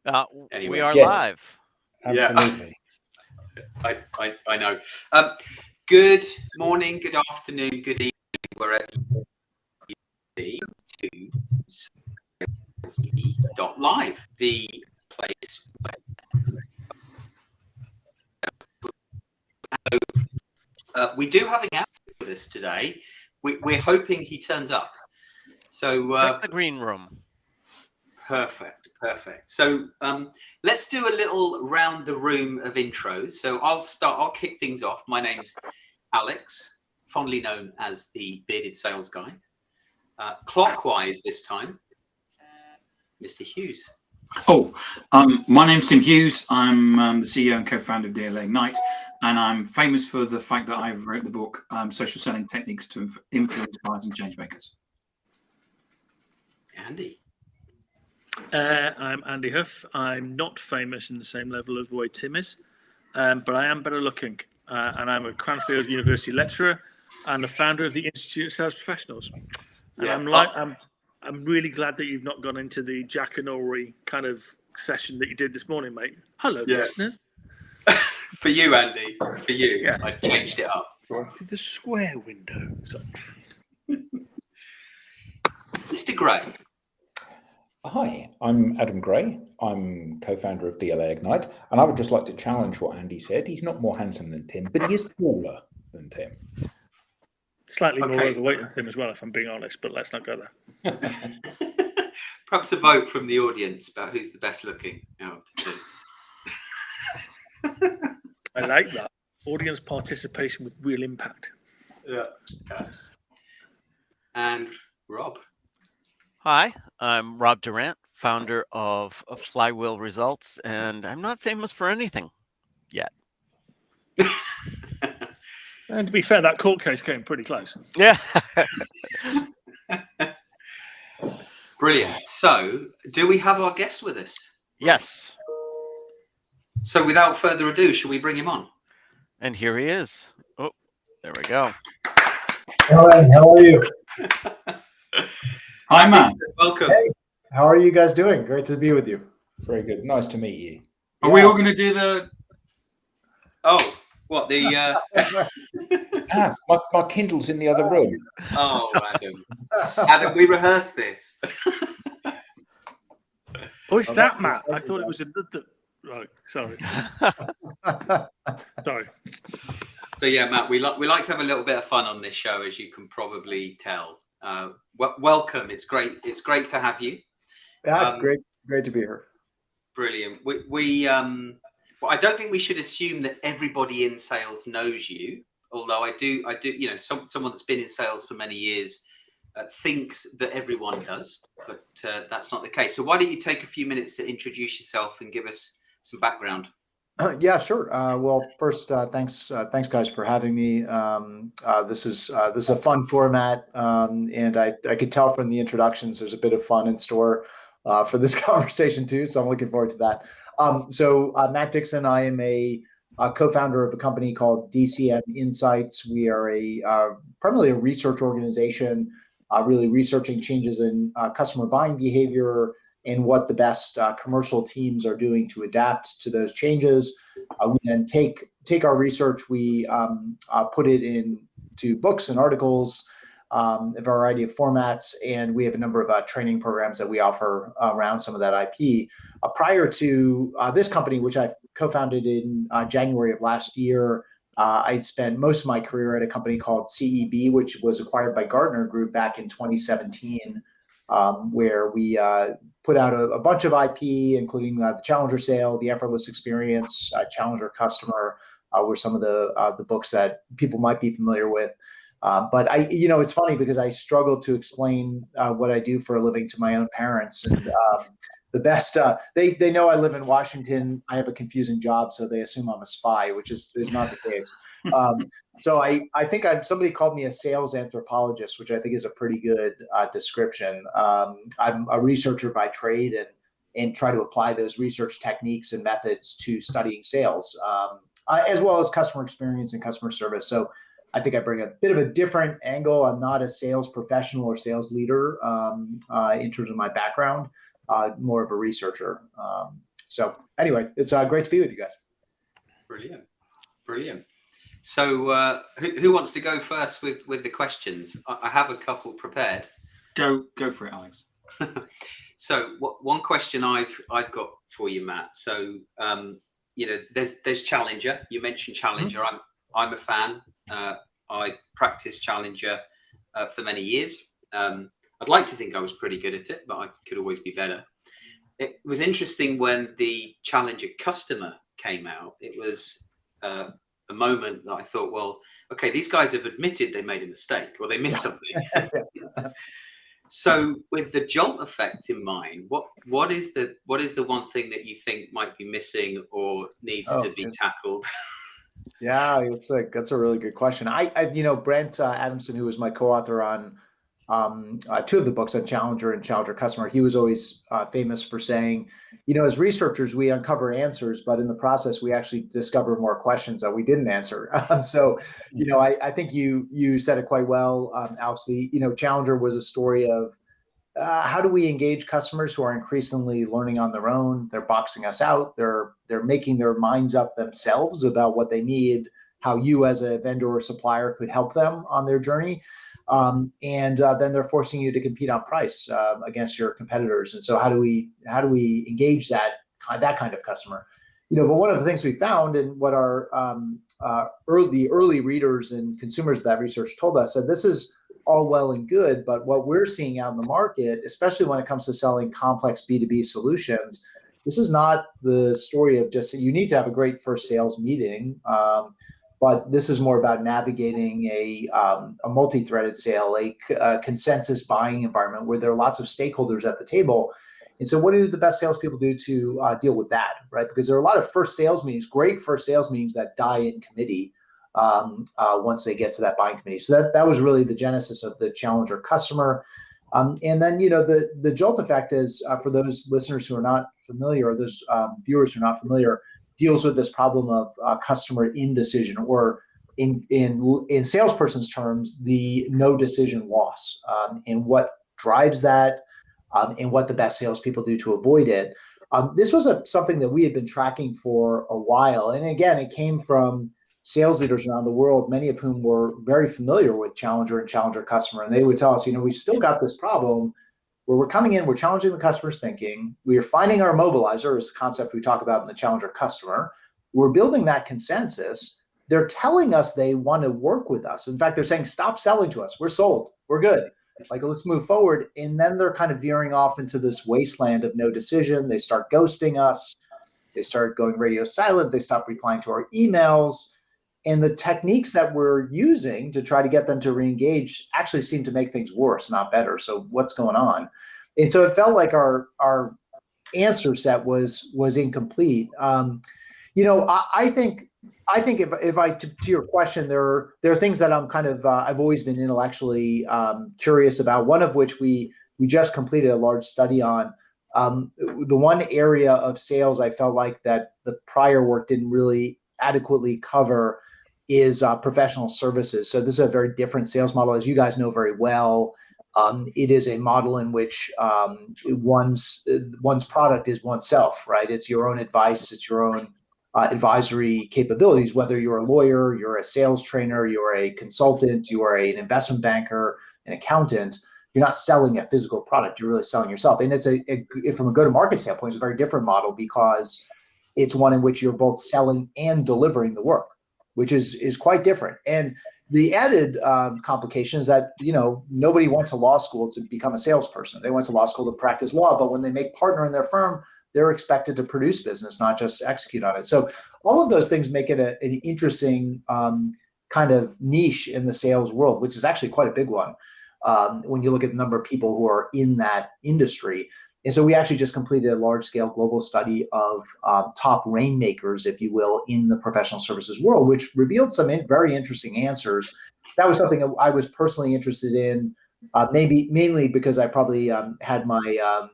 Anyway, We are Yes. live. Absolutely. I know. Good morning, good afternoon, good evening, wherever you be, to SalesTV.live, the place where we do have a guest with us today. We're hoping he turns up. So Check the green room. Perfect. So let's do a little round the room of intros. So I'll kick things off. My name's Alex, fondly known as the bearded sales guy. Clockwise this time, Mr. Hughes. My name's Tim Hughes. I'm the CEO and co-founder of DLA Ignite, and I'm famous for the fact that I've wrote the book Social Selling Techniques to Influence Buyers and Change Makers. Andy. I'm Andy Huff. I'm not famous in the same level of Roy Tim is, but I am better looking, and I'm a Cranfield University lecturer and the founder of the Institute of Sales Professionals. And Yeah. I'm really glad that you've not gone into the Jack and Ori kind of session that you did this morning, mate. Hello, listeners. For you, Andy. For you. Yeah. I changed it up. Through the square window. Mr. Gray. Hi, I'm Adam Gray. I'm co-founder of DLA Ignite, and I would just like to challenge what Andy said. He's not more handsome than Tim, but he is taller than Tim. Slightly more overweight than Tim as well, if I'm being honest, but let's not go there. Perhaps a vote from the audience about who's the best looking out of the two. I like that. Audience participation with real impact. Yeah. And Rob. Hi, I'm Rob Durant, founder of Flywheel Results, and I'm not famous for anything yet. And to be fair, that court case came pretty close. Yeah. Brilliant. So, do we have our guest with us? Yes. So, without further ado, shall we bring him on? And here he is. Oh, there we go. Hi, how are you? Hi, man. Welcome. Hey, how are you guys doing? Great to be with you. Very good. Nice to meet you. Are we all going to do the... Oh, what the... My Kindle's in the other room. Oh, Adam. Adam, we rehearsed this. Oh, it's that, Matt. I thought it was another... Right, sorry. Sorry. So, yeah, Matt, we like to have a little bit of fun on this show, as you can probably tell. Welcome. It's great to have you. Yeah, great to be here. Brilliant. Well, I don't think we should assume that everybody in sales knows you, although I do, you know, someone that's been in sales for many years thinks that everyone does, but that's not the case. So why don't you take a few minutes to introduce yourself and give us some background? Yeah, sure. Well, first, thanks guys for having me. This is a fun format, and I could tell from the introductions there's a bit of fun in store for this conversation too. So I'm looking forward to that. So Matt Dixon, I am a co-founder of a company called DCM Insights. We are primarily a research organization, really researching changes in customer buying behavior and what the best commercial teams are doing to adapt to those changes. We then take our research, we put it into books and articles, a variety of formats, and we have a number of training programs that we offer around some of that IP. Prior to this company, which I co-founded in January of last year, I'd spent most of my career at a company called CEB, which was acquired by Gartner Group back in 2017, where we put out a bunch of IP, including the Challenger Sale, the Effortless Experience, Challenger Customer, were some of the books that people might be familiar with. But it's funny because I struggle to explain what I do for a living to my own parents, and the best they know I live in Washington. I have a confusing job, so they assume I'm a spy, which is not the case. So I think somebody called me a sales anthropologist, which I think is a pretty good description. I'm a researcher by trade and try to apply those research techniques and methods to studying sales, as well as customer experience and customer service. So I think I bring a bit of a different angle. I'm not a sales professional or sales leader in terms of my background, more of a researcher. So anyway, it's great to be with you guys. Brilliant, brilliant. So who wants to go first with the questions? I have a couple prepared. Go for it, Alex. So one question I've got for you, Matt. So there's Challenger. You mentioned Challenger. Mm-hmm. I'm a fan. I practiced Challenger for many years. I'd like to think I was pretty good at it, but I could always be better. It was interesting when the Challenger Customer came out. It was a moment that I thought, well, okay, these guys have admitted they made a mistake or they missed something. So with the JOLT effect in mind, what is the one thing that you think might be missing or needs to be tackled? Yeah, that's a really good question. I Brent Adamson, who was my co-author on two of the books on Challenger and Challenger Customer, he was always famous for saying, as researchers, we uncover answers, but in the process, we actually discover more questions that we didn't answer. So, I think you said it quite well, Alex. Challenger was a story of how do we engage customers who are increasingly learning on their own? They're boxing us out. They're making their minds up themselves about what they need, how you as a vendor or supplier could help them on their journey. And then they're forcing you to compete on price against your competitors. And so how do we engage that kind of customer? But one of the things we found, and what our early readers and consumers of that research told us, that this is all well and good, but what we're seeing out in the market, especially when it comes to selling complex B2B solutions, this is not the story of just, you need to have a great first sales meeting, but this is more about navigating a multi-threaded sale, a consensus buying environment where there are lots of stakeholders at the table. And so what do the best salespeople do to deal with that, right? Because there are a lot of great first sales meetings that die in committee once they get to that buying committee. So that was really the genesis of the Challenger Customer. And then, the JOLT effect is, for those listeners who are not familiar, or those viewers who are not familiar, deals with this problem of customer indecision, or in salesperson's terms, the no decision loss, and what drives that, and what the best salespeople do to avoid it. This was something that we had been tracking for a while. And again, it came from sales leaders around the world, many of whom were very familiar with Challenger and Challenger Customer. And they would tell us, we've still got this problem where we're coming in, we're challenging the customer's thinking. We are finding our mobilizer, is the concept we talk about in the Challenger Customer. We're building that consensus. They're telling us they want to work with us. In fact, they're saying, stop selling to us. We're sold. We're good. Let's move forward. And then they're kind of veering off into this wasteland of no decision. They start ghosting us. They start going radio silent. They stop replying to our emails. And the techniques that we're using to try to get them to reengage actually seem to make things worse, not better. So what's going on? And so it felt like our answer set was incomplete. I think if I to your question, there are things that I'm kind of I've always been intellectually curious about. One of which we just completed a large study on. The one area of sales I felt like that the prior work didn't really adequately cover is professional services. So this is a very different sales model, as you guys know very well. It is a model in which one's product is oneself, right? It's your own advice, it's your own advisory capabilities, whether you're a lawyer, you're a sales trainer, you're a consultant, you are an investment banker, an accountant. You're not selling a physical product, you're really selling yourself. And it's from a go-to-market standpoint, it's a very different model, because it's one in which you're both selling and delivering the work, which is quite different. And the added complication is that, nobody went to law school to become a salesperson. They went to law school to practice law, but when they make partner in their firm, they're expected to produce business, not just execute on it. So all of those things make it an interesting kind of niche in the sales world, which is actually quite a big one when you look at the number of people who are in that industry. And so we actually just completed a large-scale global study of top rainmakers, if you will, in the professional services world, which revealed some very interesting answers. That was something that I was personally interested in, mainly because I probably had my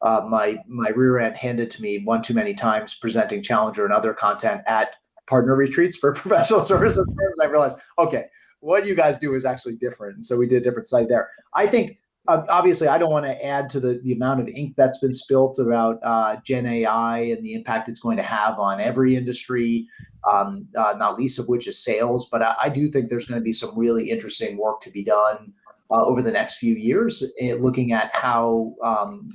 my rear end handed to me one too many times presenting Challenger and other content at partner retreats for professional services firms. I realized, okay, what you guys do is actually different. And so we did a different study there. I think obviously, I don't want to add to the amount of ink that's been spilt about Gen AI and the impact it's going to have on every industry, not least of which is sales. But I do think there's going to be some really interesting work to be done over the next few years, looking at how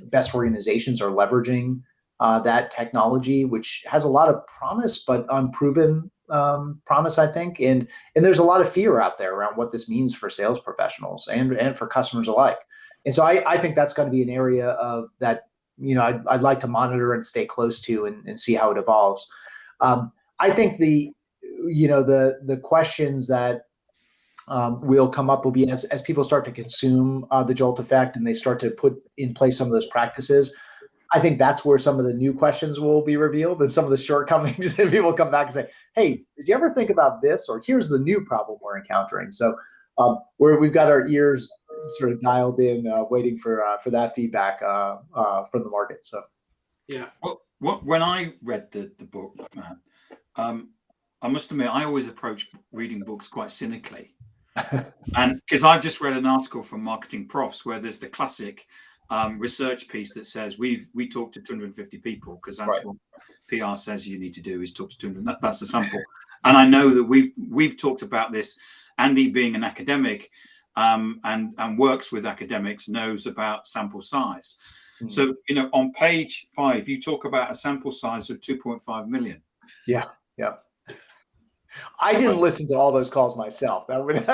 best organizations are leveraging that technology, which has a lot of promise, but unproven promise, I think. And there's a lot of fear out there around what this means for sales professionals and for customers alike. And so I think that's going to be an area of that, I'd like to monitor and stay close to and see how it evolves. I think the questions that will come up will be as people start to consume the JOLT effect and they start to put in place some of those practices. I think that's where some of the new questions will be revealed and some of the shortcomings, and people come back and say, hey, did you ever think about this? Or here's the new problem we're encountering. So we've got our ears sort of dialed in, waiting for that feedback from the market. So, yeah. Well, when I read the book, Matt, I must admit, I always approach reading books quite cynically. And because I've just read an article from Marketing Profs where there's the classic research piece that says we talked to 250 people because that's right. what PR says you need to do, is talk to 200. That's the sample. And I know that we've talked about this. Andy, being an academic and works with academics, knows about sample size. Mm. So on page 5, you talk about a sample size of 2.5 million. Yeah. I didn't listen to all those calls myself. That would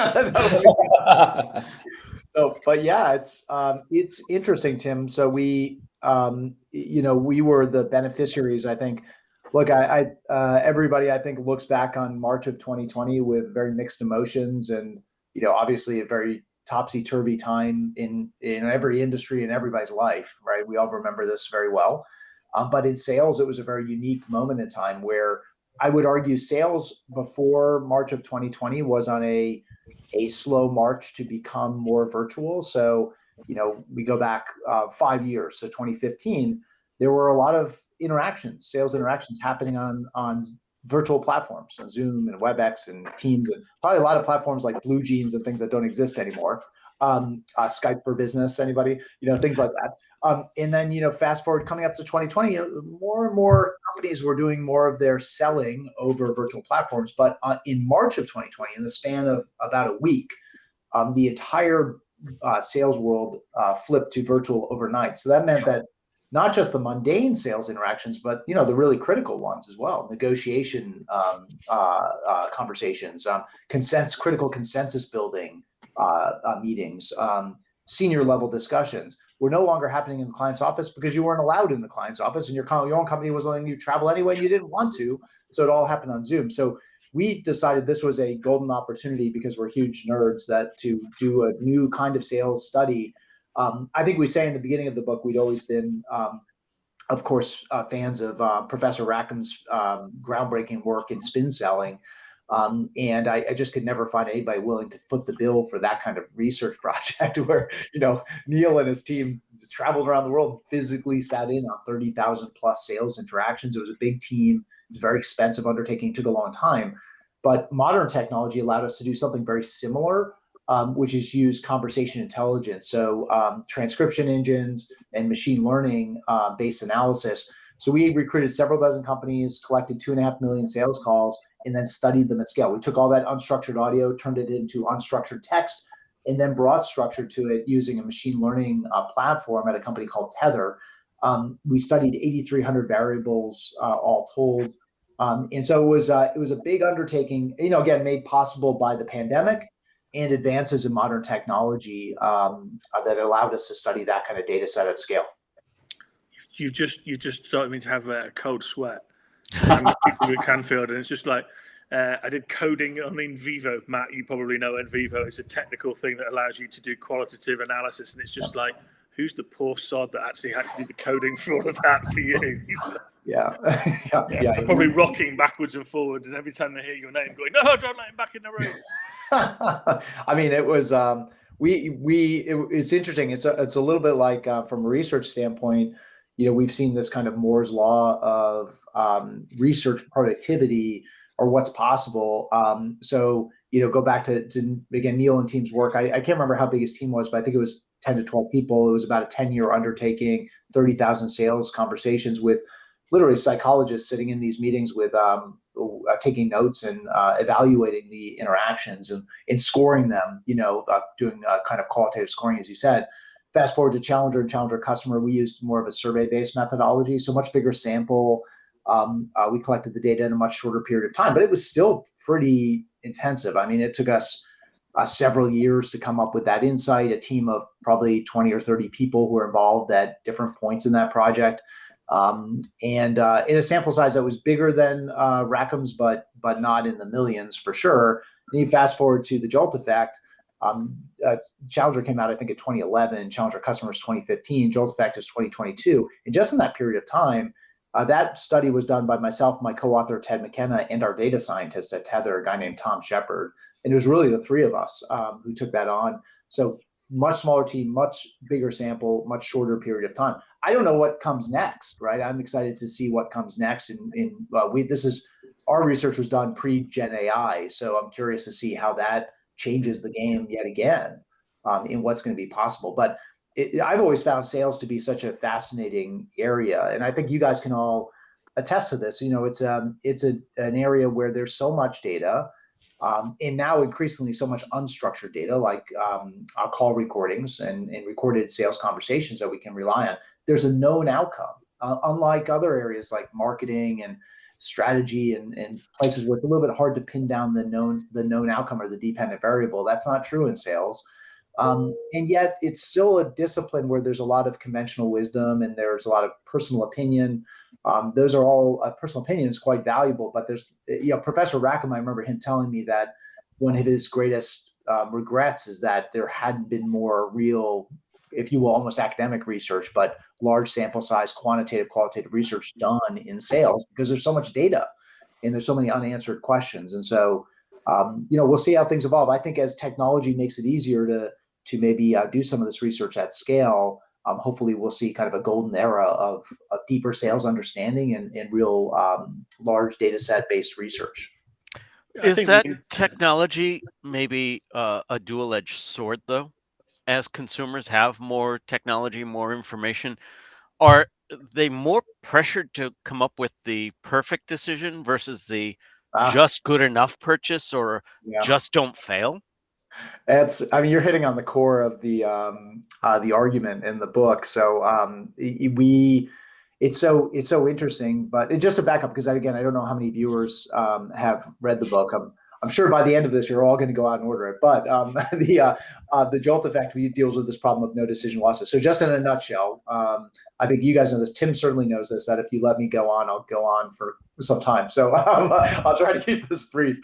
so, but yeah, it's interesting, Tim. So we were the beneficiaries. I think. Look, everybody I think looks back on March of 2020 with very mixed emotions, and obviously a very topsy-turvy time in every industry in everybody's life. Right? We all remember this very well. But in sales, it was a very unique moment in time where I would argue sales before March of 2020 was on a slow march to become more virtual. So, we go back 5 years. So 2015, there were a lot of sales interactions happening on virtual platforms, on Zoom and WebEx and Teams, and probably a lot of platforms like Blue Jeans and things that don't exist anymore. Skype for Business, anybody, things like that. And then, fast forward coming up to 2020, more and more companies were doing more of their selling over virtual platforms. But in March of 2020, in the span of about a week, the entire sales world flipped to virtual overnight. So that meant that not just the mundane sales interactions, but the really critical ones as well. Negotiation conversations, critical consensus building meetings, senior level discussions were no longer happening in the client's office because you weren't allowed in the client's office, and your own company was letting you travel anyway. You didn't want to, so it all happened on Zoom. So we decided this was a golden opportunity, because we're huge nerds, that to do a new kind of sales study. I think we say in the beginning of the book, we'd always been, of course, fans of Professor Rackham's groundbreaking work in spin selling. And I just could never find anybody willing to foot the bill for that kind of research project where, Neil and his team traveled around the world, physically sat in on 30,000 plus sales interactions. It was a big team. It was a very expensive undertaking, took a long time. But modern technology allowed us to do something very similar, which is use conversation intelligence. So transcription engines and machine learning based analysis. So we recruited several dozen companies, collected 2.5 million sales calls, and then studied them at scale. We took all that unstructured audio, turned it into unstructured text, and then brought structure to it using a machine learning platform at a company called Tether. We studied 8,300 variables all told. And so it was a big undertaking, again, made possible by the pandemic and advances in modern technology that allowed us to study that kind of data set at scale. You just started me to have a cold sweat. I'm at Canfield, and it's just like I did coding on NVivo. Matt, you probably know NVivo. It's a technical thing that allows you to do qualitative analysis, and it's just like, who's the poor sod that actually had to do the coding for all of that for you? Yeah. I'm probably rocking backwards and forwards, and every time they hear your name, going, "No, don't let him back in the room." I mean, it was it's interesting. It's a little bit like from a research standpoint, we've seen this kind of Moore's law of research productivity, or what's possible. So go back to again, Neil and team's work. I can't remember how big his team was, but I think it was 10 to 12 people. It was about a 10-year undertaking, 30,000 sales conversations with literally psychologists sitting in these meetings with taking notes and evaluating the interactions and scoring them, doing kind of qualitative scoring, as you said. Fast forward to Challenger and Challenger customer, we used more of a survey-based methodology, so much bigger sample. We collected the data in a much shorter period of time, but it was still pretty intensive. I mean, it took us several years to come up with that insight, a team of probably 20 or 30 people who were involved at different points in that project. And in a sample size that was bigger than Rackham's, but not in the millions for sure. And you fast forward to the JOLT Effect. Challenger came out, I think, in 2011. Challenger customers 2015. JOLT Effect is 2022. And just in that period of time, that study was done by myself, my co-author Ted McKenna, and our data scientist at Tether, a guy named Tom Shepard. And it was really the three of us who took that on. So much smaller team, much bigger sample, much shorter period of time. I don't know what comes next, right? I'm excited to see what comes next. Our research was done pre-Gen AI, so I'm curious to see how that changes the game yet again in what's going to be possible. But I've always found sales to be such a fascinating area, and I think you guys can all attest to this. It's an area where there's so much data. And now increasingly so much unstructured data, like our call recordings and recorded sales conversations that we can rely on. There's a known outcome, unlike other areas like marketing and strategy and places where it's a little bit hard to pin down the known outcome or the dependent variable. That's not true in sales. And yet it's still a discipline where there's a lot of conventional wisdom and there's a lot of personal opinion. Those are all personal opinions, quite valuable, but there's, Professor Rackham, I remember him telling me that one of his greatest regrets is that there hadn't been more real, if you will, almost academic research, but large sample size, quantitative, qualitative research done in sales because there's so much data and there's so many unanswered questions. And so, we'll see how things evolve. I think as technology makes it easier to maybe do some of this research at scale, hopefully we'll see kind of a golden era of deeper sales understanding and real large data set based research. Is that technology maybe a dual-edged sword, though? As consumers have more technology, more information, are they more pressured to come up with the perfect decision versus the just good enough purchase or just don't fail? You're hitting on the core of the argument in the book. So it's so interesting, but just to back up, because again, I don't know how many viewers have read the book. I'm sure by the end of this, you're all going to go out and order it. But the JOLT Effect deals with this problem of no decision losses. So just in a nutshell, I think you guys know this. Tim certainly knows this, that if you let me go on, I'll go on for some time. So I'll try to keep this brief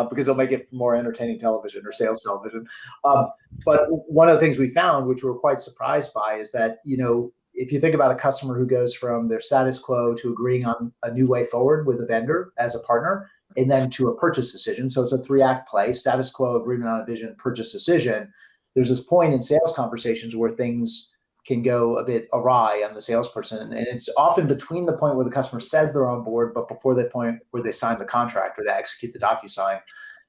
because it'll make it more entertaining television or sales television. But one of the things we found, which we're quite surprised by, is that, if you think about a customer who goes from their status quo to agreeing on a new way forward with a vendor as a partner, and then to a purchase decision. So it's a 3-act play: status quo, agreement on a vision, purchase decision. There's this point in sales conversations where things can go a bit awry on the salesperson. And it's often between the point where the customer says they're on board, but before the point where they sign the contract or they execute the DocuSign,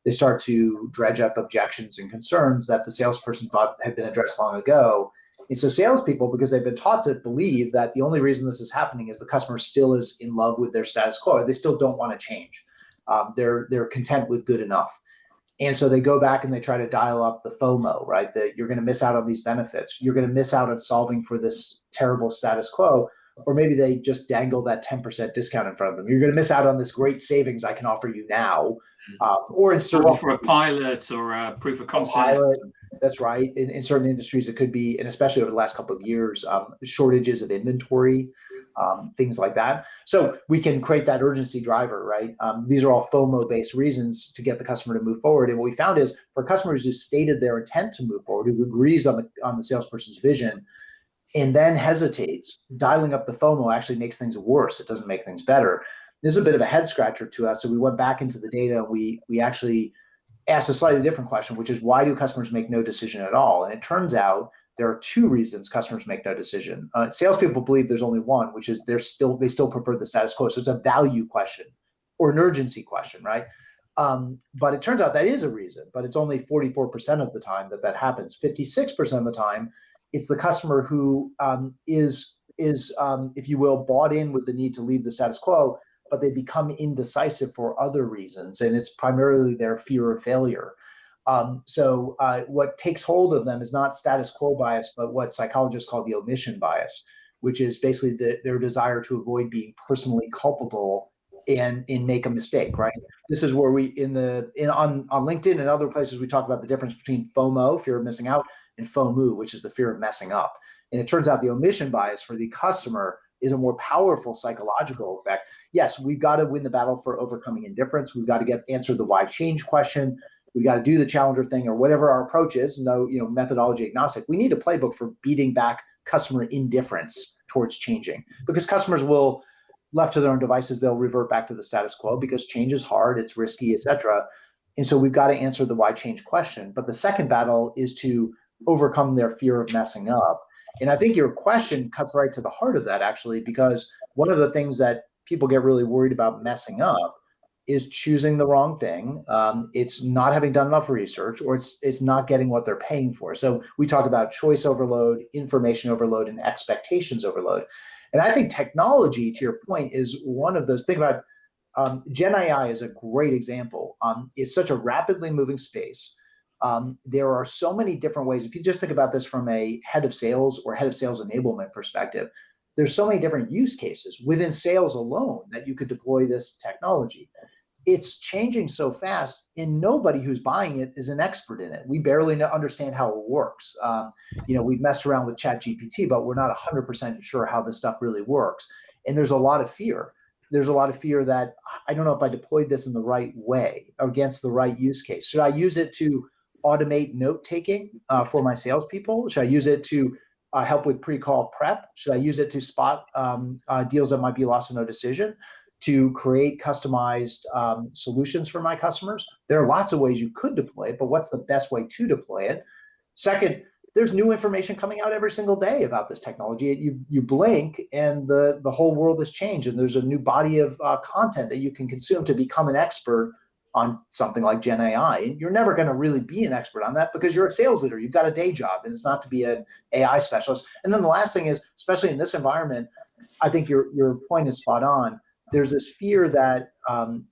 they start to dredge up objections and concerns that the salesperson thought had been addressed long ago. And so salespeople, because they've been taught to believe that the only reason this is happening is the customer still is in love with their status quo, or they still don't want to change. They're content with good enough. And so they go back and they try to dial up the FOMO, right? That you're going to miss out on these benefits. You're going to miss out on solving for this terrible status quo. Or maybe they just dangle that 10% discount in front of them. You're going to miss out on this great savings I can offer you now. Or in certain offer a pilot or a proof of concept. That's right. In certain industries, it could be, and especially over the last couple of years, shortages of inventory, things like that. So we can create that urgency driver, right? These are all FOMO-based reasons to get the customer to move forward. And what we found is for customers who stated their intent to move forward, who agrees on the salesperson's vision, and then hesitates, dialing up the FOMO actually makes things worse. It doesn't make things better. This is a bit of a head scratcher to us. So we went back into the data. We actually asked a slightly different question, which is, why do customers make no decision at all? And it turns out there are 2 reasons customers make no decision. Salespeople believe there's only one, which is they still prefer the status quo. So it's a value question or an urgency question, right? But it turns out that is a reason, but it's only 44% of the time that happens. 56% of the time, it's the customer who is if you will, bought in with the need to leave the status quo, but they become indecisive for other reasons, and it's primarily their fear of failure. So what takes hold of them is not status quo bias, but what psychologists call the omission bias, which is basically their desire to avoid being personally culpable and make a mistake, right? This is where we on LinkedIn and other places we talk about the difference between FOMO, fear of missing out, and FOMO, which is the fear of messing up. And it turns out the omission bias for the customer is a more powerful psychological effect. Yes, we've got to win the battle for overcoming indifference. We've got to answer the why change question. We got to do the challenger thing, or whatever our approach is. No, methodology agnostic. We need a playbook for beating back customer indifference towards changing, because customers will, left to their own devices, they'll revert back to the status quo because change is hard, it's risky, etc. And so we've got to answer the why change question. But the second battle is to overcome their fear of messing up. And I think your question cuts right to the heart of that, actually, because one of the things that people get really worried about messing up is choosing the wrong thing. It's not having done enough research, or it's not getting what they're paying for. So we talk about choice overload, information overload, and expectations overload. And I think technology, to your point, is one of those. Think about Gen AI is a great example. It's such a rapidly moving space. There are so many different ways. If you just think about this from a head of sales or head of sales enablement perspective, there's so many different use cases within sales alone that you could deploy this technology. It's changing so fast, and nobody who's buying it is an expert in it. We barely understand how it works. We've messed around with ChatGPT, but we're not 100% sure how this stuff really works. And there's a lot of fear. There's a lot of fear that I don't know if I deployed this in the right way against the right use case. Should I use it to automate note taking for my salespeople? Should I use it to help with pre-call prep? Should I use it to spot deals that might be lost to no decision? To create customized solutions for my customers? There are lots of ways you could deploy it, but what's the best way to deploy it? Second, there's new information coming out every single day about this technology. You blink and the whole world has changed, and there's a new body of content that you can consume to become an expert on something like Gen AI. And you're never going to really be an expert on that because you're a sales leader. You've got a day job, and it's not to be an AI specialist. And then the last thing is, especially in this environment, I think your point is spot on. There's this fear that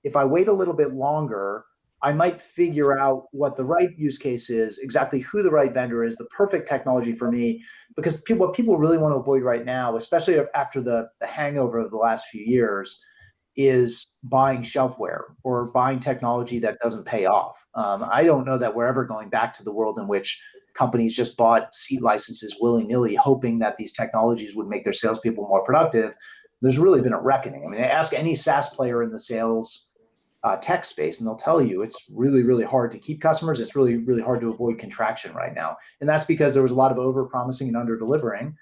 if I wait a little bit longer, I might figure out what the right use case is, exactly who the right vendor is, the perfect technology for me. Because what people really want to avoid right now, especially after the hangover of the last few years, is buying shelfware or buying technology that doesn't pay off. I don't know that we're ever going back to the world in which companies just bought seat licenses willy-nilly, hoping that these technologies would make their salespeople more productive. There's really been a reckoning. I mean, ask any SaaS player in the sales tech space, and they'll tell you it's really, really hard to keep customers. It's really, really hard to avoid contraction right now. And that's because there was a lot of over-promising and under-delivering.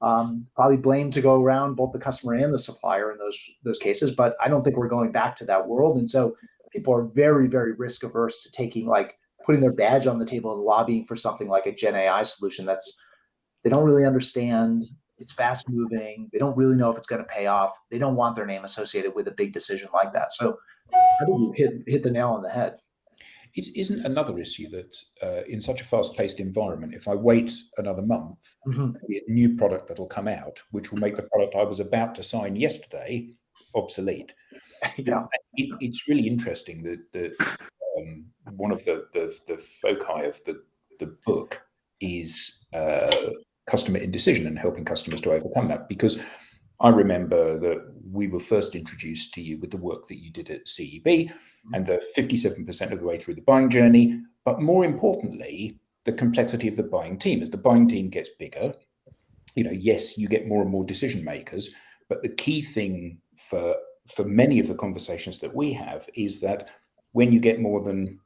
Probably blame to go around both the customer and the supplier in those cases, but I don't think we're going back to that world. And so people are very, very risk averse to putting their badge on the table and lobbying for something like a Gen AI solution they don't really understand. It's fast moving. They don't really know if it's going to pay off. They don't want their name associated with a big decision like that. So I think you hit the nail on the head. Isn't another issue that in such a fast-paced environment, if I wait another month, there'll be a new product that'll come out, which will make the product I was about to sign yesterday obsolete. Yeah, it's really interesting that one of the foci of the book is customer indecision and helping customers to overcome that. Because I remember that we were first introduced to you with the work that you did at CEB and the 57% of the way through the buying journey, but more importantly, the complexity of the buying team. As the buying team gets bigger, yes, you get more and more decision makers, but the key thing for many of the conversations that we have is that when you get more than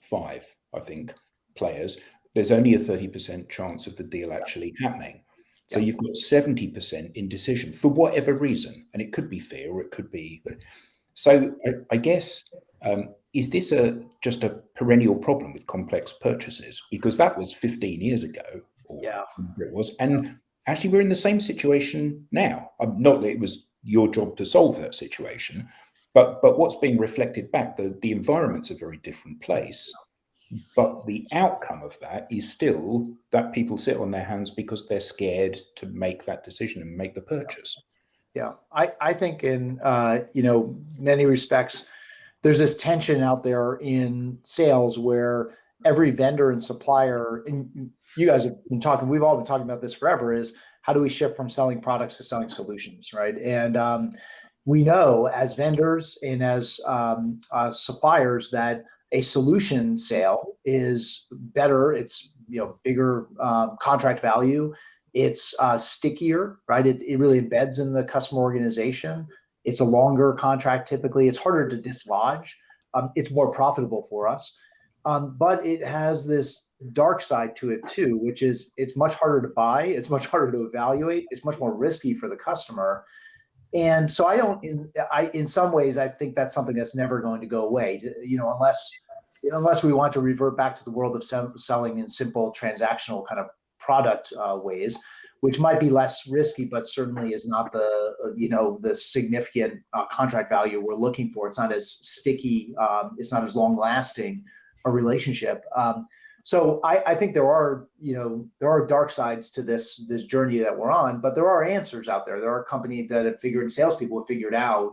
5, I think, players, there's only a 30% chance of the deal actually happening. So you've got 70% indecision for whatever reason, and it could be fear, or it could be. So I guess is this just a perennial problem with complex purchases? Because that was 15 years ago, or whatever it was, and actually we're in the same situation now. Not that it was your job to solve that situation, But what's being reflected back, the environment's a very different place. But the outcome of that is still that people sit on their hands because they're scared to make that decision and make the purchase. Yeah, I think in many respects, there's this tension out there in sales where every vendor and supplier, and you guys have been talking, we've all been talking about this forever, is how do we shift from selling products to selling solutions, right? And we know as vendors and as suppliers that a solution sale is better. It's bigger contract value. It's stickier, right? It really embeds in the customer organization. It's a longer contract typically. It's harder to dislodge. It's more profitable for us. But it has this dark side to it too, which is it's much harder to buy. It's much harder to evaluate. It's much more risky for the customer. And so in some ways, I think that's something that's never going to go away, unless we want to revert back to the world of selling in simple transactional kind of product ways, which might be less risky, but certainly is not the significant contract value we're looking for. It's not as sticky. It's not as long lasting a relationship. So I think there are dark sides to this journey that we're on, but there are answers out there. There are companies that have salespeople have figured out.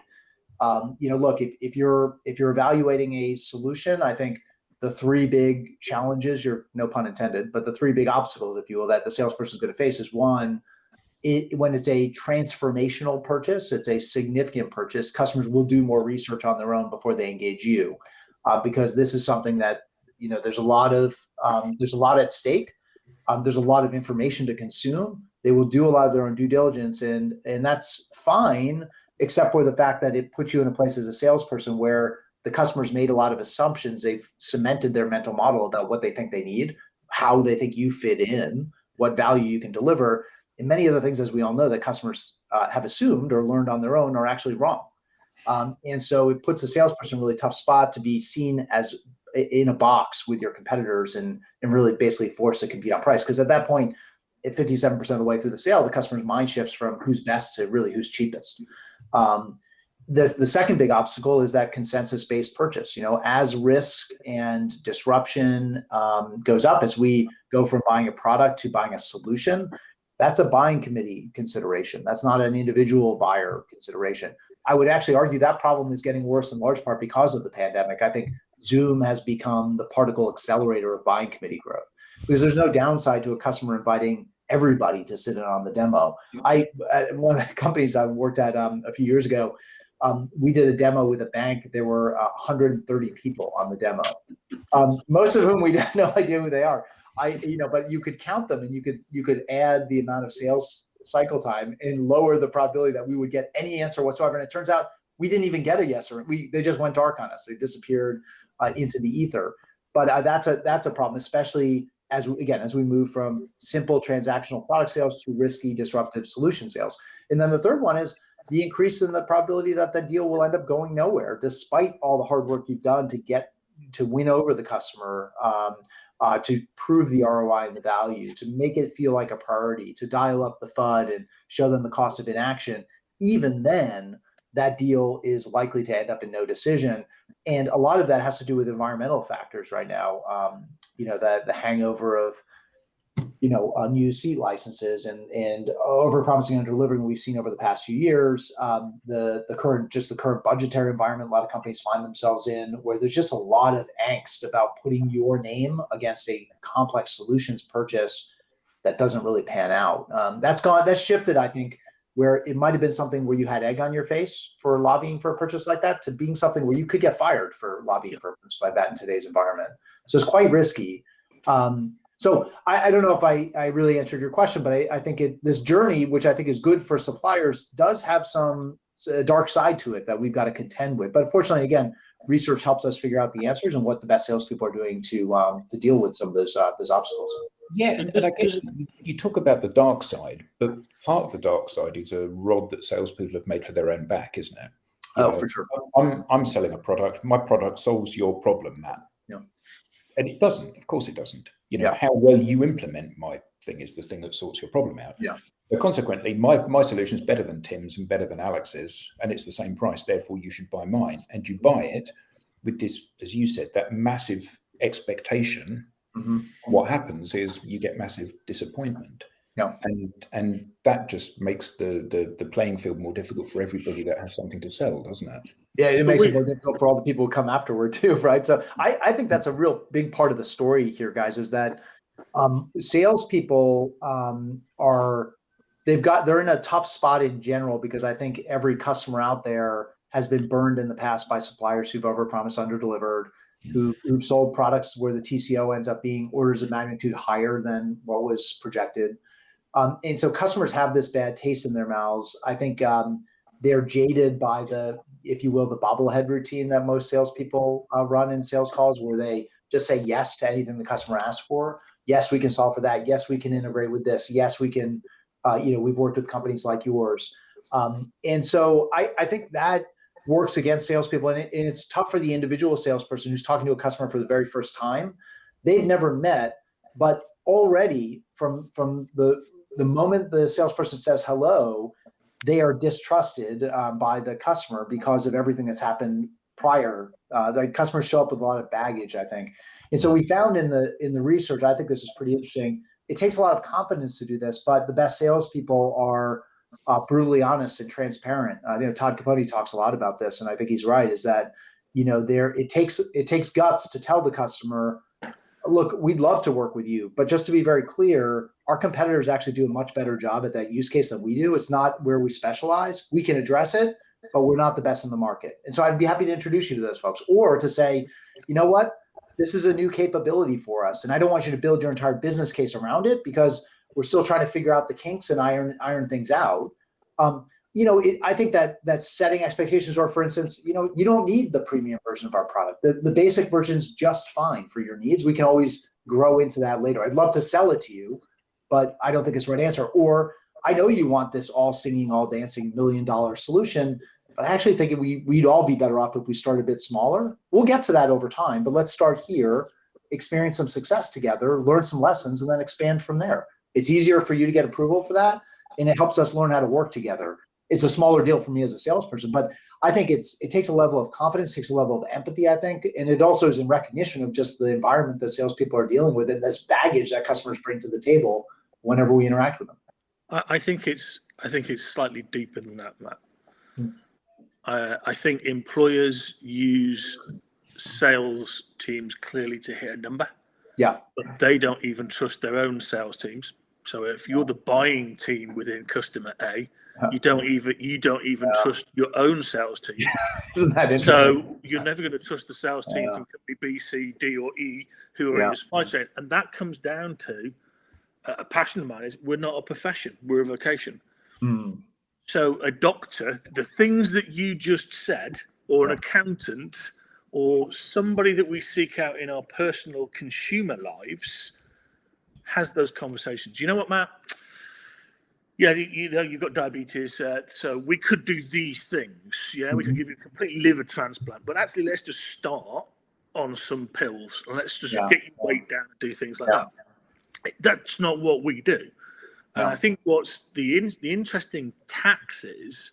Look, if you're evaluating a solution, I think the three big challenges, no pun intended, but the three big obstacles, if you will, that the salesperson is going to face is one, when it's a transformational purchase, it's a significant purchase, customers will do more research on their own before they engage you, because this is something that, there's a lot at stake. There's a lot of information to consume. They will do a lot of their own due diligence, and that's fine, except for the fact that it puts you in a place as a salesperson where the customer's made a lot of assumptions. They've cemented their mental model about what they think they need, how they think you fit in, what value you can deliver. And many of the things, as we all know, that customers have assumed or learned on their own are actually wrong. And so it puts a salesperson in a really tough spot to be seen as in a box with your competitors and really basically forced to compete on price. Because at that point, at 57% of the way through the sale, the customer's mind shifts from who's best to really who's cheapest. The second big obstacle is that consensus-based purchase. As risk and disruption goes up, as we go from buying a product to buying a solution, that's a buying committee consideration. That's not an individual buyer consideration. I would actually argue that problem is getting worse in large part because of the pandemic. I think Zoom has become the particle accelerator of buying committee growth, because there's no downside to a customer inviting everybody to sit in on the demo. One of the companies I worked at a few years ago, we did a demo with a bank. There were 130 people on the demo, most of whom we had no idea who they are. But you could count them, and you could add the amount of sales cycle time and lower the probability that we would get any answer whatsoever. And it turns out we didn't even get a yes, or they just went dark on us. They disappeared into the ether. But that's a problem, especially as we move from simple transactional product sales to risky, disruptive solution sales. And then the third one is the increase in the probability that the deal will end up going nowhere, despite all the hard work you've done to win over the customer, to prove the ROI and the value, to make it feel like a priority, to dial up the FUD and show them the cost of inaction. Even then, that deal is likely to end up in no decision. And a lot of that has to do with environmental factors right now. The hangover of new seat licenses and over-promising and delivering we've seen over the past few years. The current budgetary environment a lot of companies find themselves in, where there's just a lot of angst about putting your name against a complex solutions purchase that doesn't really pan out. That's shifted, I think, where it might have been something where you had egg on your face for lobbying for a purchase like that, to being something where you could get fired for lobbying for a purchase like that in today's environment. So it's quite risky. So I don't know if I really answered your question, but I think this journey, which I think is good for suppliers, does have some dark side to it that we've got to contend with. But fortunately, again, research helps us figure out the answers and what the best salespeople are doing to deal with some of those obstacles. Yeah, and I guess you talk about the dark side, but part of the dark side is a rod that salespeople have made for their own back, isn't it? For sure. I'm selling a product. My product solves your problem, Matt. Yeah. And it doesn't. Of course, it doesn't. How well you implement my thing is the thing that sorts your problem out. Yeah. So consequently, my solution is better than Tim's and better than Alex's, and it's the same price. Therefore, you should buy mine. And you buy it with this, as you said, that massive expectation. Mm-hmm. What happens is you get massive disappointment. Yeah. And that just makes the playing field more difficult for everybody that has something to sell, doesn't it? Yeah, it makes it more difficult for all the people who come afterward too, right? So I think that's a real big part of the story here, guys, is that salespeople they're in a tough spot in general, because I think every customer out there has been burned in the past by suppliers who've overpromised, underdelivered, who've sold products where the TCO ends up being orders of magnitude higher than what was projected. And so customers have this bad taste in their mouths. I think they're jaded by if you will, the bobblehead routine that most salespeople run in sales calls, where they just say yes to anything the customer asks for. Yes, we can solve for that. Yes, we can integrate with this. Yes, we can, we've worked with companies like yours. And so I think that works against salespeople. And it's tough for the individual salesperson who's talking to a customer for the very first time. They've never met, but already from the moment the salesperson says hello, they are distrusted by the customer because of everything that's happened prior. The customers show up with a lot of baggage, I think. And so we found in the research, I think this is pretty interesting. It takes a lot of competence to do this, but the best salespeople are brutally honest and transparent. Todd Capone talks a lot about this, and I think he's right. Is that it takes guts to tell the customer, look, we'd love to work with you, but just to be very clear, our competitors actually do a much better job at that use case than we do. It's not where we specialize. We can address it, but we're not the best in the market. And so I'd be happy to introduce you to those folks, or to say, you know what, this is a new capability for us, and I don't want you to build your entire business case around it, because we're still trying to figure out the kinks and iron things out. I think that setting expectations, or for instance, you don't need the premium version of our product. The basic version is just fine for your needs. We can always grow into that later. I'd love to sell it to you, but I don't think it's the right answer. Or I know you want this all singing, all dancing $1 million solution, but I actually think we'd all be better off if we start a bit smaller. We'll get to that over time, but let's start here, experience some success together, learn some lessons, and then expand from there. It's easier for you to get approval for that, and it helps us learn how to work together. It's a smaller deal for me as a salesperson, but I think it takes a level of confidence, takes a level of empathy, I think, and it also is in recognition of just the environment that salespeople are dealing with and this baggage that customers bring to the table whenever we interact with them. I think it's slightly deeper than that, Matt. I think employers use sales teams clearly to hit a number. Yeah. But they don't even trust their own sales teams. So if you're the buying team within customer A, you don't even trust your own sales team. Isn't that interesting? So you're never going to trust the sales team from company B, C, D, or E who are in the supply chain. And that comes down to a passion of mine is we're not a profession, we're a vocation. So a doctor, the things that you just said, or an accountant, or somebody that we seek out in our personal consumer lives has those conversations. You know what, Matt? Yeah, you've got diabetes, so we could do these things. Yeah, we could give you a complete liver transplant, but actually, let's just start on some pills and let's just get your weight down and do things like that. That's not what we do. And I think what's the interesting tax is,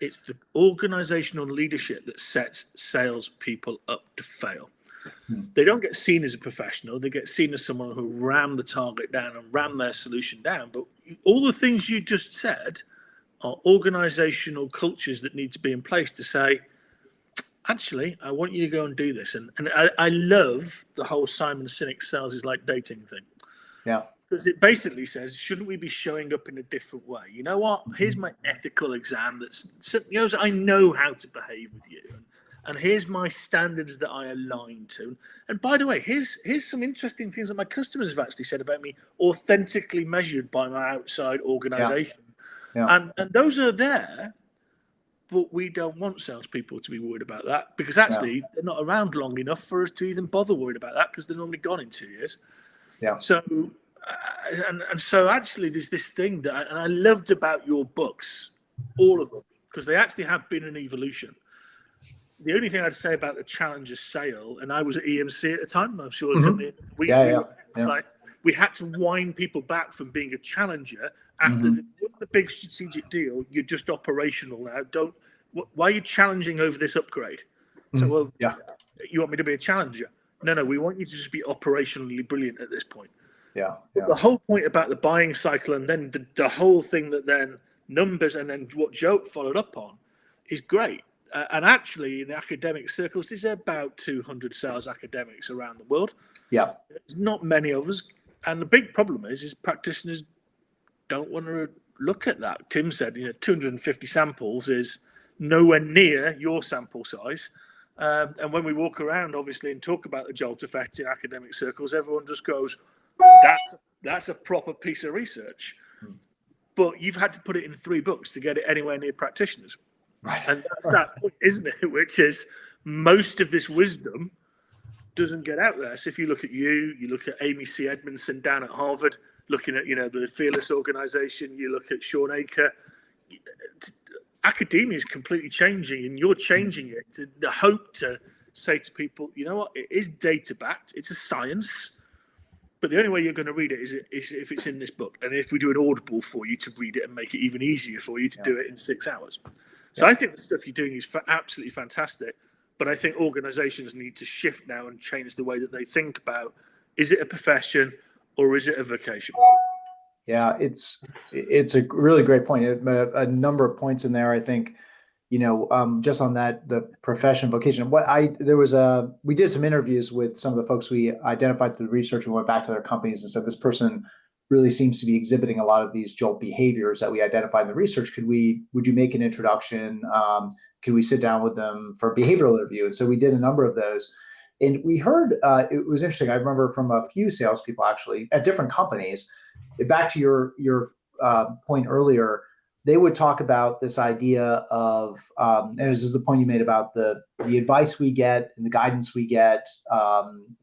it's the organizational leadership that sets salespeople up to fail. They don't get seen as a professional. They get seen as someone who ran the target down and ran their solution down. But all the things you just said are organizational cultures that need to be in place to say, actually, I want you to go and do this. And I love the whole Simon Sinek sales is like dating thing. Yeah. Because it basically says, shouldn't we be showing up in a different way? You know what? Here's my ethical exam I know how to behave with you. And here's my standards that I align to. And by the way, here's some interesting things that my customers have actually said about me, authentically measured by my outside organization. And those are there, but we don't want salespeople to be worried about that, because actually they're not around long enough for us to even bother worried about that, because they're normally gone in 2 years. So, and so actually there's this thing that I loved about your books, all of them, because they actually have been an evolution. The only thing I'd say about the Challenger sale, and I was at EMC at the time, I'm sure we we had to wind people back from being a challenger after the big strategic deal. You're just operational now. Why are you challenging over this upgrade? So, well, you want me to be a challenger? No, we want you to just be operationally brilliant at this point. Yeah. The whole point about the buying cycle, and then the whole thing that then numbers, and then what JOLT followed up on, is great. And actually, in the academic circles, there's about 200 sales academics around the world. Yeah, there's not many of us, and the big problem is practitioners don't want to look at that. Tim said, 250 samples is nowhere near your sample size. And when we walk around, obviously, and talk about the JOLT effect in academic circles, everyone just goes, that's a proper piece of research. But you've had to put it in 3 books to get it anywhere near practitioners. Right. And that's that point, isn't it? Which is most of this wisdom doesn't get out there. So if you look at you look at Amy C. Edmondson down at Harvard, looking at, the Fearless organization, you look at Sean Aker, academia is completely changing, and you're changing it to the hope to say to people, you know what, it is data backed, it's a science, but the only way you're going to read it is if it's in this book, and if we do an Audible for you to read it and make it even easier for you to do it in 6 hours. So I think the stuff you're doing is absolutely fantastic, but I think organizations need to shift now and change the way that they think about, is it a profession or is it a vocation? Yeah, it's a really great point. A number of points in there, I think, just on that, the profession, vocation. We did some interviews with some of the folks we identified through the research, and went back to their companies and said, this person really seems to be exhibiting a lot of these JOLT behaviors that we identified in the research. Would you make an introduction? Could we sit down with them for a behavioral interview? And so we did a number of those. And we heard, it was interesting. I remember from a few salespeople actually at different companies, back to your point earlier, they would talk about this idea of, and this is the point you made about the advice we get and the guidance we get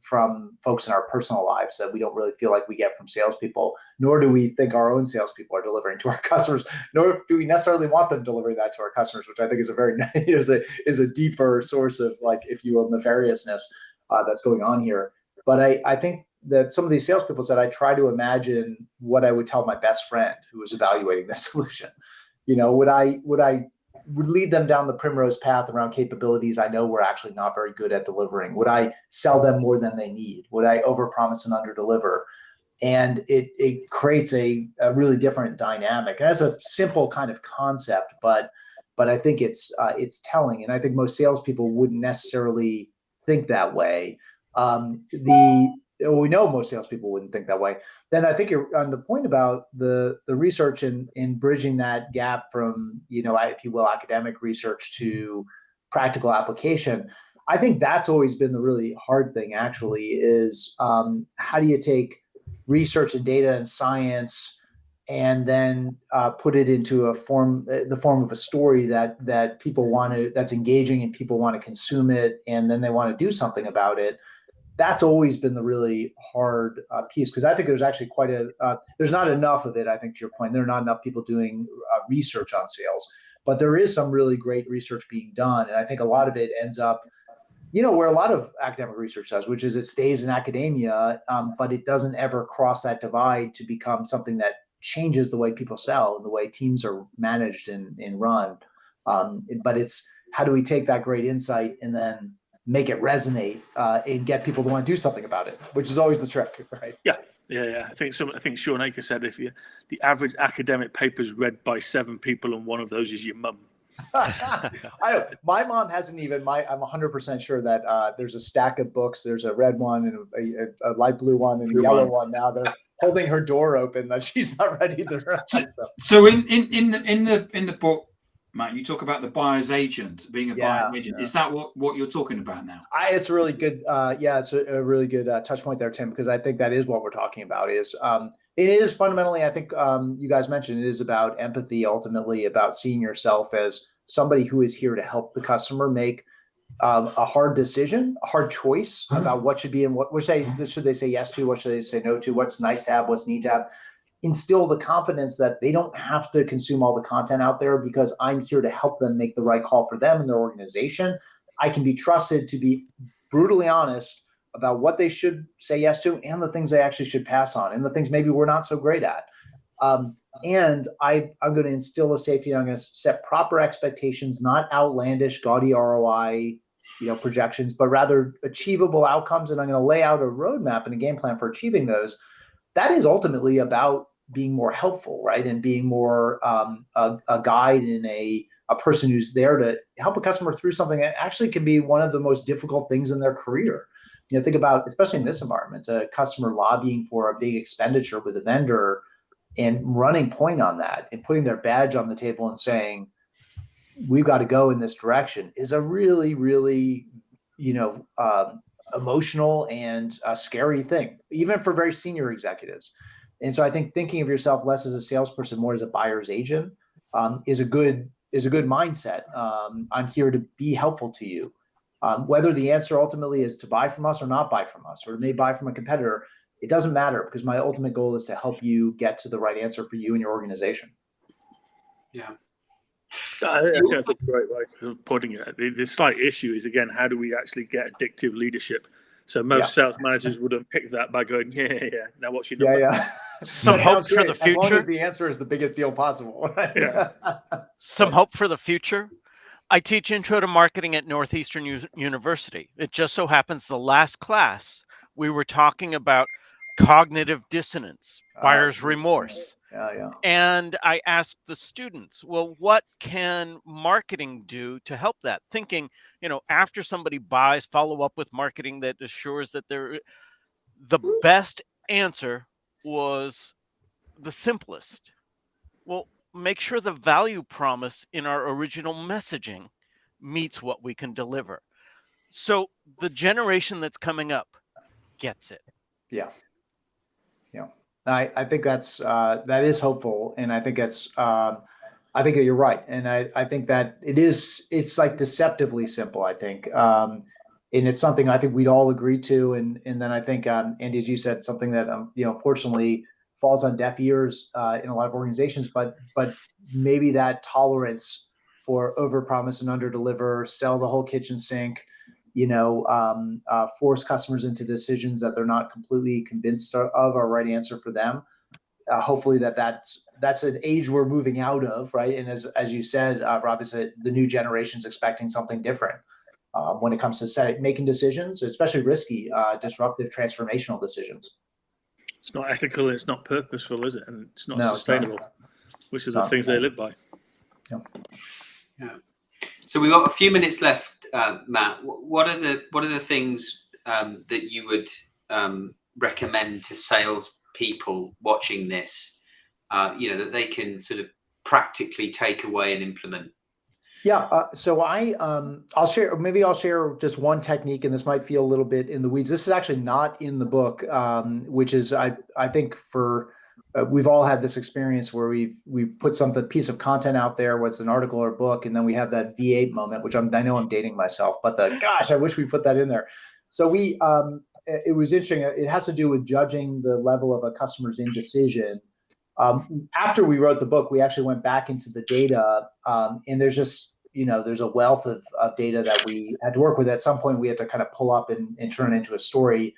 from folks in our personal lives that we don't really feel like we get from salespeople, nor do we think our own salespeople are delivering to our customers, nor do we necessarily want them delivering that to our customers, which I think is a very is a deeper source of, like, if you will, nefariousness that's going on here. But I think that some of these salespeople said, I try to imagine what I would tell my best friend who was evaluating this solution. Would I lead them down the primrose path around capabilities I know we're actually not very good at delivering? Would I sell them more than they need? Would I overpromise and underdeliver? And it creates a really different dynamic. And that's a simple kind of concept, but I think it's telling. And I think most salespeople wouldn't necessarily think that way. We know most salespeople wouldn't think that way. Then I think you're on the point about the research in bridging that gap from, if you will, academic research to practical application. I think that's always been the really hard thing, actually, is how do you take research and data and science and then put it into the form of a story that people want to, that's engaging and people want to consume it, and then they want to do something about it. That's always been the really hard piece, because I think there's actually there's not enough of it. I think, to your point, there are not enough people doing research on sales, but there is some really great research being done. And I think a lot of it ends up, where a lot of academic research does, which is it stays in academia, but it doesn't ever cross that divide to become something that changes the way people sell and the way teams are managed and run. But it's, how do we take that great insight and then make it resonate and get people to want to do something about it, which is always the trick, right? Yeah. I think Sean Aker said, if the average academic paper is read by 7 people and one of those is your mum. My mom hasn't even. I'm 100% sure that there's a stack of books. There's a red one and a light blue one and a yellow one. Now they're holding her door open that she's not ready to run. So in the book, Matt, you talk about the buyer's agent, being a buyer's agent. Is that what you're talking about now? It's really good. It's a really good touch point there, Tim, because I think that is what we're talking about. It is fundamentally, I think you guys mentioned, it is about empathy, ultimately about seeing yourself as somebody who is here to help the customer make a hard decision, a hard choice about what should be and what should they say yes to, what should they say no to, what's nice to have, what's need to have. Instill the confidence that they don't have to consume all the content out there, because I'm here to help them make the right call for them and their organization. I can be trusted to be brutally honest about what they should say yes to and the things they actually should pass on and the things maybe we're not so great at. And I'm going to instill a safety. I'm going to set proper expectations, not outlandish, gaudy ROI, projections, but rather achievable outcomes. And I'm going to lay out a roadmap and a game plan for achieving those. That is ultimately about being more helpful, right? And being more a guide and a person who's there to help a customer through something that actually can be one of the most difficult things in their career. Think about, especially in this environment, a customer lobbying for a big expenditure with a vendor and running point on that and putting their badge on the table and saying, we've got to go in this direction is a really, really, emotional and scary thing, even for very senior executives. And so I think thinking of yourself less as a salesperson, more as a buyer's agent, is a good mindset. I'm here to be helpful to you. Whether the answer ultimately is to buy from us or not buy from us, or may buy from a competitor, it doesn't matter, because my ultimate goal is to help you get to the right answer for you and your organization. Yeah. I think that's a great way of putting it. The slight issue is, again, how do we actually get addictive leadership? So most sales managers wouldn't pick that by going, yeah. Now what's your number? Yeah. Some hope for the future. As long as the answer is the biggest deal possible. Right? Yeah. Some hope for the future. I teach Intro to Marketing at Northeastern University. It just so happens the last class we were talking about cognitive dissonance, buyer's remorse. Yeah. And I asked the students, well, what can marketing do to help that? Thinking, after somebody buys, follow up with marketing that assures that the best answer was the simplest. Well, make sure the value promise in our original messaging meets what we can deliver. So the generation that's coming up gets it. Yeah. I think that is hopeful, and I think I think that you're right, and I think that it's like deceptively simple. I think, and it's something I think we'd all agree to, and then I think, Andy, as you said, something that fortunately falls on deaf ears in a lot of organizations, but maybe that tolerance for overpromise and underdeliver, sell the whole kitchen sink, force customers into decisions that they're not completely convinced of our right answer for them. Hopefully that's an age we're moving out of, right? And as you said, Rob, is that the new generation's expecting something different when it comes to making decisions, especially risky, disruptive, transformational decisions. It's not ethical and it's not purposeful, is it? And it's not sustainable, which are the things they live by. Yeah. So we've got a few minutes left. Matt, what are the things that you would recommend to sales people watching this, that they can sort of practically take away and implement? Yeah. So I'll share just one technique, and this might feel a little bit in the weeds. This is actually not in the book, which is I think we've all had this experience where we've put piece of content out there, what's an article or book, and then we have that V8 moment, which I know I'm dating myself, but gosh, I wish we put that in there. So it was interesting. It has to do with judging the level of a customer's indecision. After we wrote the book, we actually went back into the data, and there's just there's a wealth of data that we had to work with. At some point, we had to kind of pull up and turn it into a story.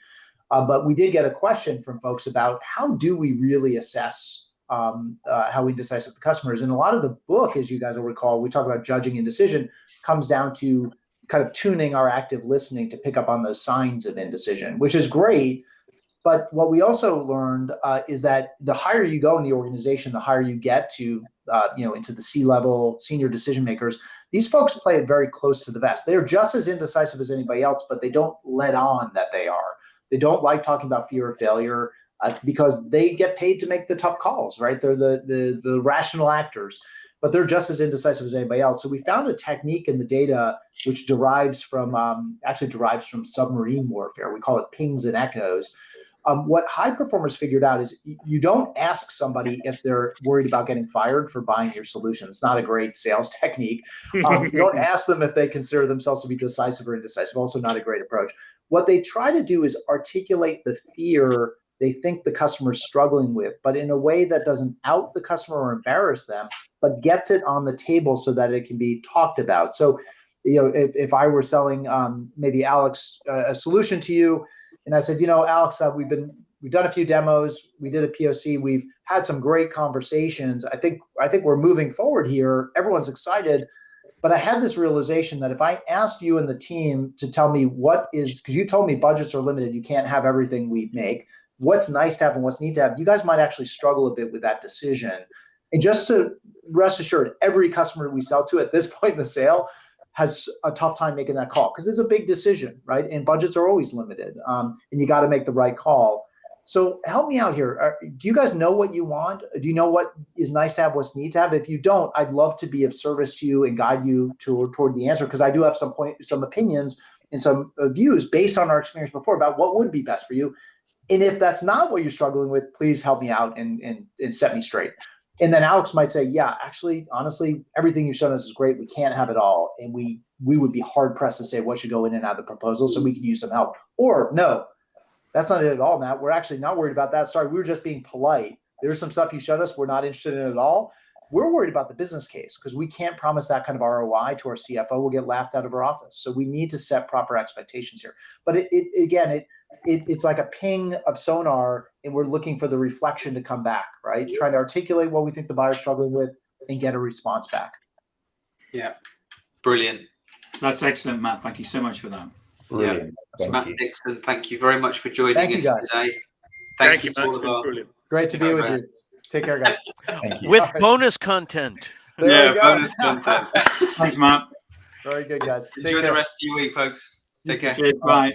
But we did get a question from folks about how do we really assess how indecisive the customer is. And a lot of the book, as you guys will recall, we talk about judging indecision, comes down to kind of tuning our active listening to pick up on those signs of indecision, which is great. But what we also learned is that the higher you go in the organization, the higher you get to, into the C-level senior decision makers, these folks play it very close to the vest. They're just as indecisive as anybody else, but they don't let on that they are. They don't like talking about fear of failure because they get paid to make the tough calls, right? They're the rational actors, but they're just as indecisive as anybody else. So we found a technique in the data which derives from submarine warfare. We call it pings and echoes. What high performers figured out is you don't ask somebody if they're worried about getting fired for buying your solution. It's not a great sales technique. You don't ask them if they consider themselves to be decisive or indecisive. Also not a great approach. What they try to do is articulate the fear they think the customer is struggling with, but in a way that doesn't out the customer or embarrass them, but gets it on the table so that it can be talked about. So, if I were selling maybe Alex a solution to you, And I said, Alex, we've done a few demos. We did a POC. We've had some great conversations. I think we're moving forward here. Everyone's excited. But I had this realization that if I asked you and the team to tell me because you told me budgets are limited, you can't have everything we make, what's nice to have and what's need to have, you guys might actually struggle a bit with that decision. And just to rest assured, every customer we sell to at this point in the sale has a tough time making that call because it's a big decision, right? And budgets are always limited, and you got to make the right call. So help me out here. Do you guys know what you want? Do you know what is nice to have, what's need to have? If you don't, I'd love to be of service to you and guide you toward the answer, because I do have some opinions and some views based on our experience before about what would be best for you. And if that's not what you're struggling with, please help me out and set me straight. And then Alex might say, yeah, actually, honestly, everything you've shown us is great. We can't have it all. And we would be hard pressed to say what should go in and out of the proposal, so we could use some help. Or no, that's not it at all, Matt. We're actually not worried about that. Sorry, we were just being polite. There's some stuff you showed us we're not interested in at all. We're worried about the business case because we can't promise that kind of ROI to our CFO. We'll get laughed out of our office. So we need to set proper expectations here. But it's like a ping of sonar, and we're looking for the reflection to come back, right? Trying to articulate what we think the buyer's struggling with and get a response back. Yeah, brilliant. That's excellent, Matt. Thank you so much for that. Brilliant. Yeah. Matt Dixon, thank you very much for joining us today. Thank you, to Matt. all of our Brilliant. Great to be with you. Take care, guys. Thank you. With bonus content. There we go. bonus content. Thanks, Matt. Very good, guys. Take Enjoy care. the rest of your week, folks. Take care. Cheers. Bye.